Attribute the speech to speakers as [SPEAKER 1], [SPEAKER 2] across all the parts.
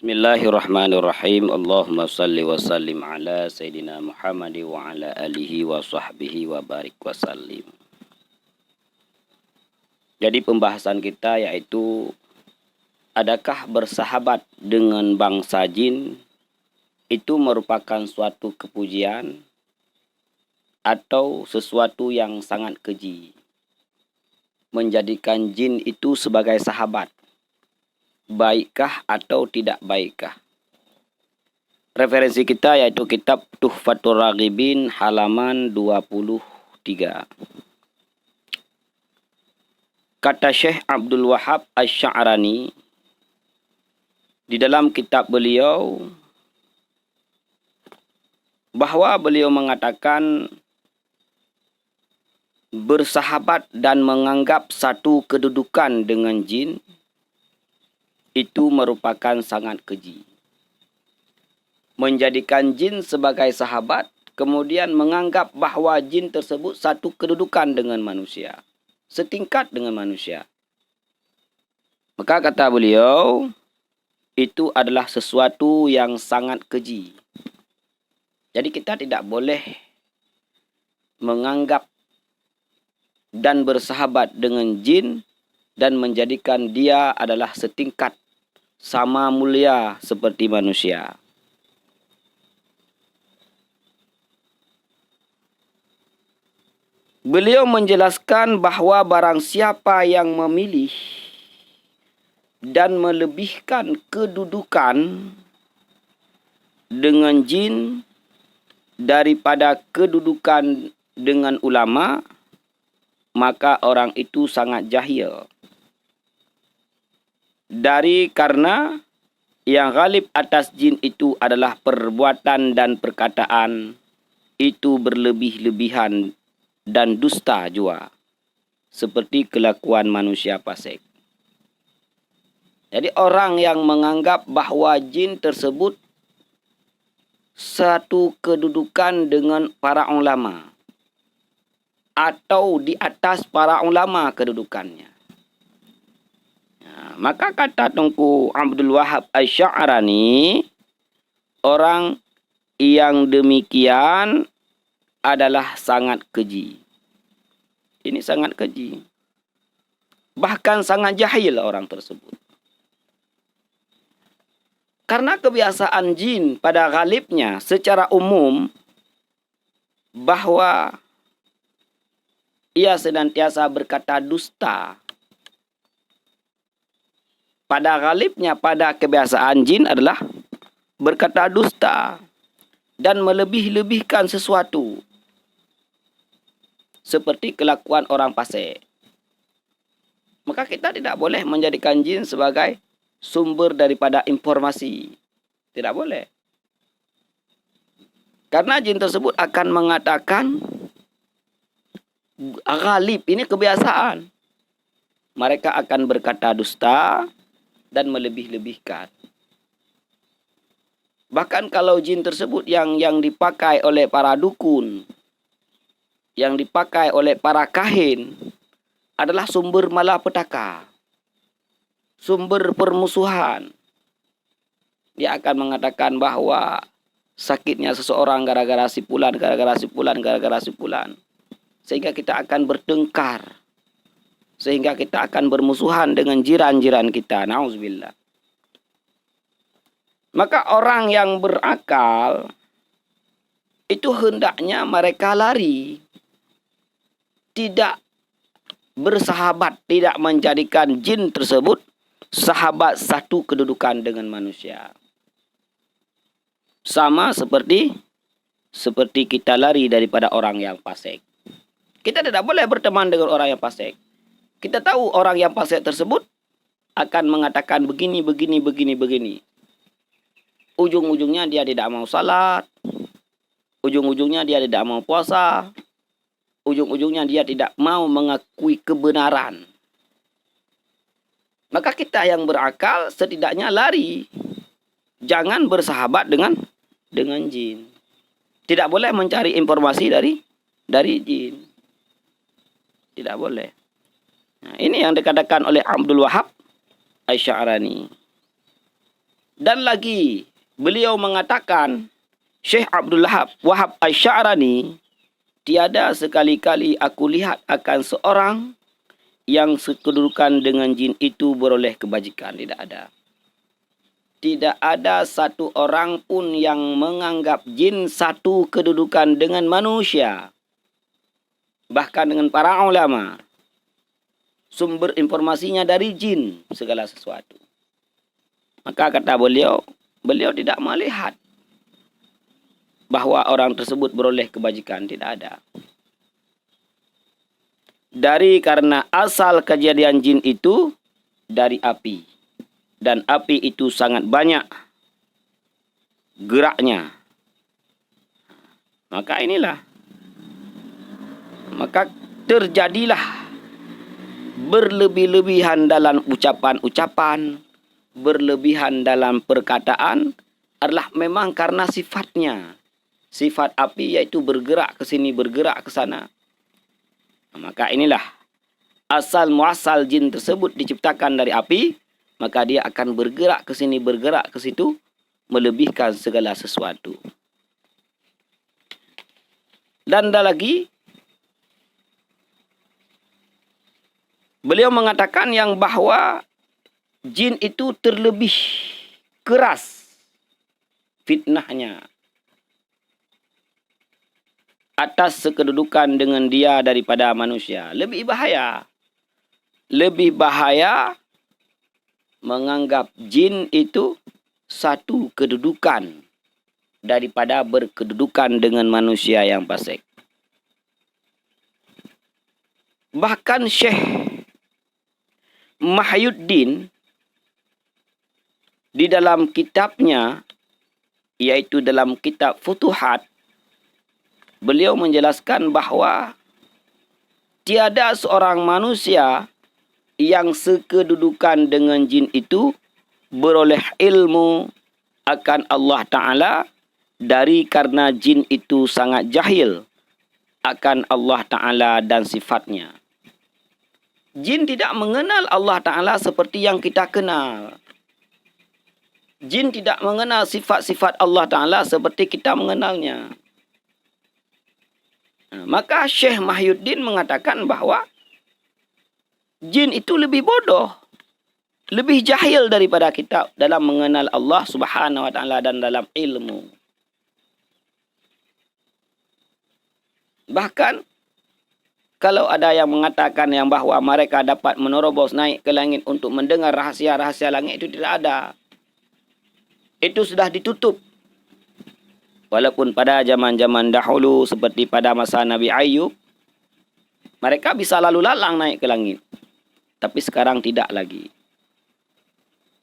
[SPEAKER 1] Bismillahirrahmanirrahim. Allahumma salli wa sallim ala Sayyidina Muhammad wa ala alihi wa sahbihi wa barik wa sallim. Jadi pembahasan kita yaitu, adakah bersahabat dengan bangsa jin itu merupakan suatu kepujian atau sesuatu yang sangat keji? Menjadikan jin itu sebagai sahabat, baikkah atau tidak baikkah? Referensi kita yaitu kitab Tuhfatur Raghibin halaman 23. Kata Syekh Abdul Wahab Asy-Sya'rani di dalam kitab beliau, bahwa beliau mengatakan bersahabat dan menganggap satu kedudukan dengan jin itu merupakan sangat keji. Menjadikan jin sebagai sahabat, kemudian menganggap bahwa jin tersebut satu kedudukan dengan manusia, setingkat dengan manusia. Maka kata beliau, itu adalah sesuatu yang sangat keji. Jadi kita tidak boleh menganggap dan bersahabat dengan jin dan menjadikan dia adalah setingkat, sama mulia seperti manusia. Beliau menjelaskan bahawa barang siapa yang memilih dan melebihkan kedudukan dengan jin daripada kedudukan dengan ulama, maka orang itu sangat jahil. Karena yang ghalib atas jin itu adalah perbuatan dan perkataan itu berlebih-lebihan dan dusta jua, seperti kelakuan manusia fasik. Jadi orang yang menganggap bahawa jin tersebut satu kedudukan dengan para ulama atau di atas para ulama kedudukannya, maka kata Tunku Abdul Wahab Asy-Sya'rani, orang yang demikian adalah sangat keji. Ini sangat keji. Bahkan sangat jahil orang tersebut. Karena kebiasaan jin pada ghalibnya secara umum bahwa ia senantiasa berkata dusta. Pada ghalibnya, pada kebiasaan jin adalah berkata dusta dan melebih-lebihkan sesuatu, seperti kelakuan orang fasik. Maka kita tidak boleh menjadikan jin sebagai sumber daripada informasi. Tidak boleh. Karena jin tersebut akan mengatakan, ghalib ini kebiasaan. Mereka akan berkata dusta dan melebih-lebihkan. Bahkan kalau jin tersebut yang dipakai oleh para dukun, yang dipakai oleh para kahin, adalah sumber malapetaka, sumber permusuhan. Dia akan mengatakan bahwa sakitnya seseorang gara-gara si fulan, gara-gara si fulan, gara-gara si fulan. Sehingga kita akan bertengkar. Sehingga kita akan bermusuhan dengan jiran-jiran kita. Nauzubillah. Maka orang yang berakal itu hendaknya mereka lari. Tidak bersahabat, tidak menjadikan jin tersebut sahabat satu kedudukan dengan manusia. Sama seperti kita lari daripada orang yang fasik. Kita tidak boleh berteman dengan orang yang fasik. Kita tahu orang yang fasik tersebut akan mengatakan begini. Ujung-ujungnya dia tidak mau salat. Ujung-ujungnya dia tidak mau puasa. Ujung-ujungnya dia tidak mau mengakui kebenaran. Maka kita yang berakal setidaknya lari. Jangan bersahabat dengan jin. Tidak boleh mencari informasi dari jin. Tidak boleh. Nah, ini yang dikatakan oleh Abdul Wahab Asy-Sya'rani. Dan lagi beliau mengatakan, Syekh Abdul Wahab Asy-Sya'rani, tiada sekali-kali aku lihat akan seorang yang sekedudukan dengan jin itu beroleh kebajikan. Tidak ada. Tidak ada satu orang pun yang menganggap jin satu kedudukan dengan manusia. Bahkan dengan para ulama. Sumber informasinya dari jin segala sesuatu. Maka kata beliau tidak melihat bahwa orang tersebut beroleh kebajikan. Tidak ada. Karena asal kejadian jin itu dari api. Dan api itu sangat banyak geraknya. Maka terjadilah berlebih-lebihan dalam ucapan-ucapan, berlebihan dalam perkataan adalah memang karena sifatnya. Sifat api yaitu bergerak ke sini, bergerak ke sana. Maka inilah asal muasal jin tersebut diciptakan dari api, maka dia akan bergerak ke sini, bergerak ke situ, melebihkan segala sesuatu. Dan ada lagi, beliau mengatakan yang bahwa jin itu terlebih keras fitnahnya atas sekedudukan dengan dia daripada manusia. Lebih bahaya. Lebih bahaya menganggap jin itu satu kedudukan daripada berkedudukan dengan manusia yang fasik. Bahkan Syekh Mahyuddin di dalam kitabnya, yaitu dalam kitab Futuhat, beliau menjelaskan bahawa tiada seorang manusia yang sekedudukan dengan jin itu beroleh ilmu akan Allah Ta'ala karena jin itu sangat jahil akan Allah Ta'ala dan sifatnya. Jin tidak mengenal Allah Ta'ala seperti yang kita kenal. Jin tidak mengenal sifat-sifat Allah Ta'ala seperti kita mengenalnya. Maka Syekh Mahyuddin mengatakan bahawa jin itu lebih bodoh, lebih jahil daripada kita dalam mengenal Allah Subhanahu wa Ta'ala dan dalam ilmu. Bahkan kalau ada yang mengatakan yang bahawa mereka dapat menerobos naik ke langit untuk mendengar rahasia-rahasia langit, itu tidak ada. Itu sudah ditutup. Walaupun pada zaman-zaman dahulu seperti pada masa Nabi Ayub, mereka bisa lalu lalang naik ke langit. Tapi sekarang tidak lagi.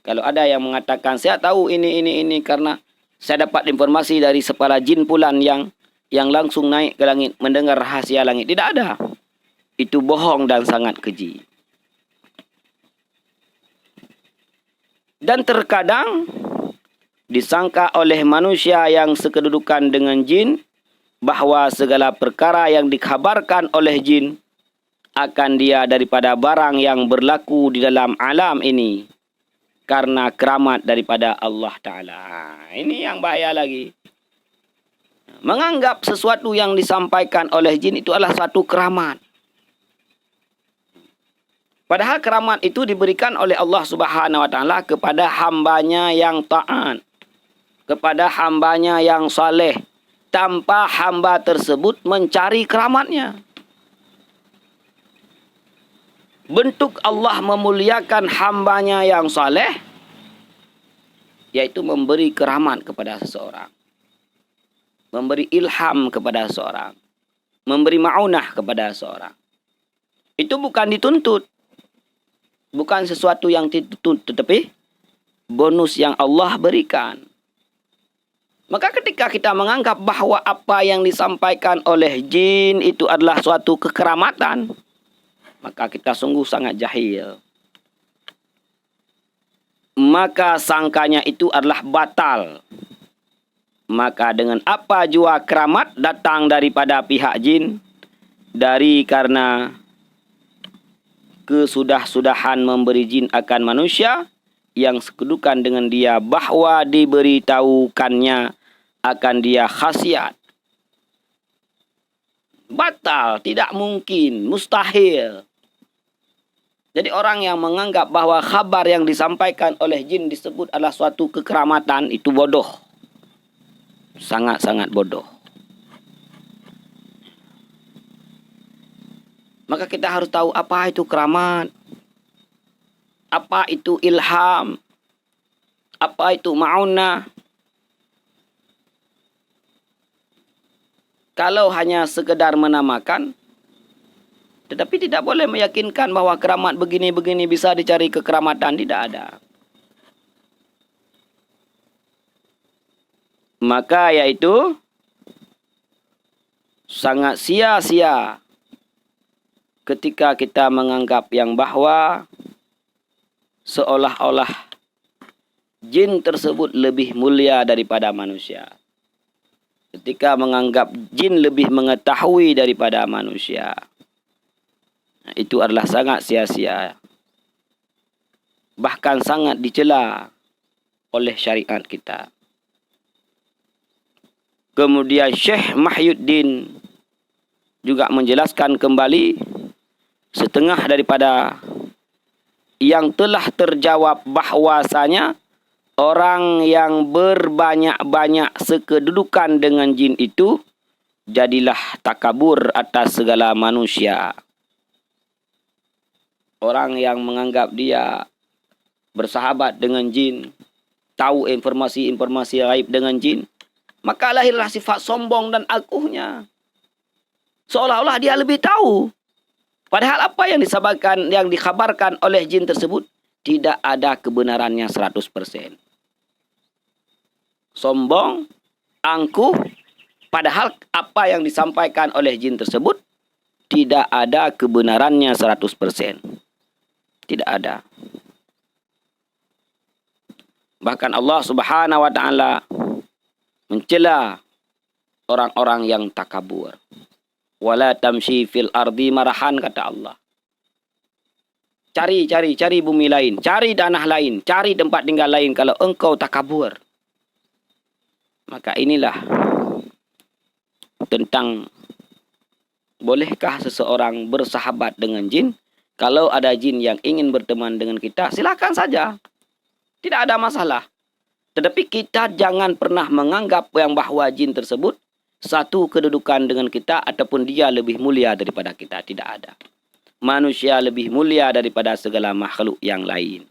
[SPEAKER 1] Kalau ada yang mengatakan, saya tahu ini karena saya dapat informasi dari kepala jin pulan yang langsung naik ke langit mendengar rahasia langit. Tidak ada. Itu bohong dan sangat keji. Dan terkadang disangka oleh manusia yang sekedudukan dengan jin bahawa segala perkara yang dikhabarkan oleh jin akan dia daripada barang yang berlaku di dalam alam ini karena keramat daripada Allah Ta'ala. Ini yang bahaya lagi. Menganggap sesuatu yang disampaikan oleh jin itu adalah satu keramat. Padahal keramat itu diberikan oleh Allah Subhanahu wa Ta'ala kepada hambanya yang taat, kepada hambanya yang saleh, tanpa hamba tersebut mencari keramatnya. Bentuk Allah memuliakan hambanya yang saleh, yaitu memberi keramat kepada seseorang, memberi ilham kepada seseorang, memberi ma'unah kepada seseorang. Itu bukan dituntut, bukan sesuatu yang dituntut, tetapi bonus yang Allah berikan. Maka ketika kita menganggap bahawa apa yang disampaikan oleh jin itu adalah suatu kekeramatan, maka kita sungguh sangat jahil. Maka sangkanya itu adalah batal. Maka dengan apa jua keramat datang daripada pihak jin, karena kesudah-sudahan memberi jin akan manusia, yang sekedudukan dengan dia, bahwa diberitahukannya akan dia khasiat. Batal, tidak mungkin, mustahil. Jadi orang yang menganggap bahwa khabar yang disampaikan oleh jin disebut adalah suatu kekeramatan, itu bodoh. Sangat-sangat bodoh. Maka kita harus tahu apa itu keramat, apa itu ilham, apa itu ma'unah. Kalau hanya sekedar menamakan, tetapi tidak boleh meyakinkan bahwa keramat begini-begini bisa dicari kekeramatan, tidak ada. Maka yaitu sangat sia-sia ketika kita menganggap yang bahwa seolah-olah jin tersebut lebih mulia daripada manusia. Ketika menganggap jin lebih mengetahui daripada manusia. Itu adalah sangat sia-sia. Bahkan sangat dicela oleh syariat kita. Kemudian Syekh Mahyuddin juga menjelaskan kembali setengah daripada yang telah terjawab bahwasanya orang yang berbanyak-banyak sekedudukan dengan jin itu jadilah takabur atas segala manusia. Orang yang menganggap dia bersahabat dengan jin, tahu informasi-informasi gaib dengan jin, maka lahirlah sifat sombong dan angkuhnya. Seolah-olah dia lebih tahu. Padahal apa yang dikhabarkan oleh jin tersebut tidak ada kebenarannya 100%. Sombong, angkuh, padahal apa yang disampaikan oleh jin tersebut tidak ada kebenarannya 100%. Tidak ada. Bahkan Allah Subhanahu wa taala mencela orang-orang yang takabur. Wala tamshi fil ardi marahan, kata Allah. Cari bumi lain, cari tanah lain, cari tempat tinggal lain kalau engkau takabur. Maka inilah tentang bolehkah seseorang bersahabat dengan jin. Kalau ada jin yang ingin berteman dengan kita, silakan saja. Tidak ada masalah. Tetapi kita jangan pernah menganggap yang bahwa jin tersebut satu kedudukan dengan kita ataupun dia lebih mulia daripada kita. Tidak ada. Manusia lebih mulia daripada segala makhluk yang lain.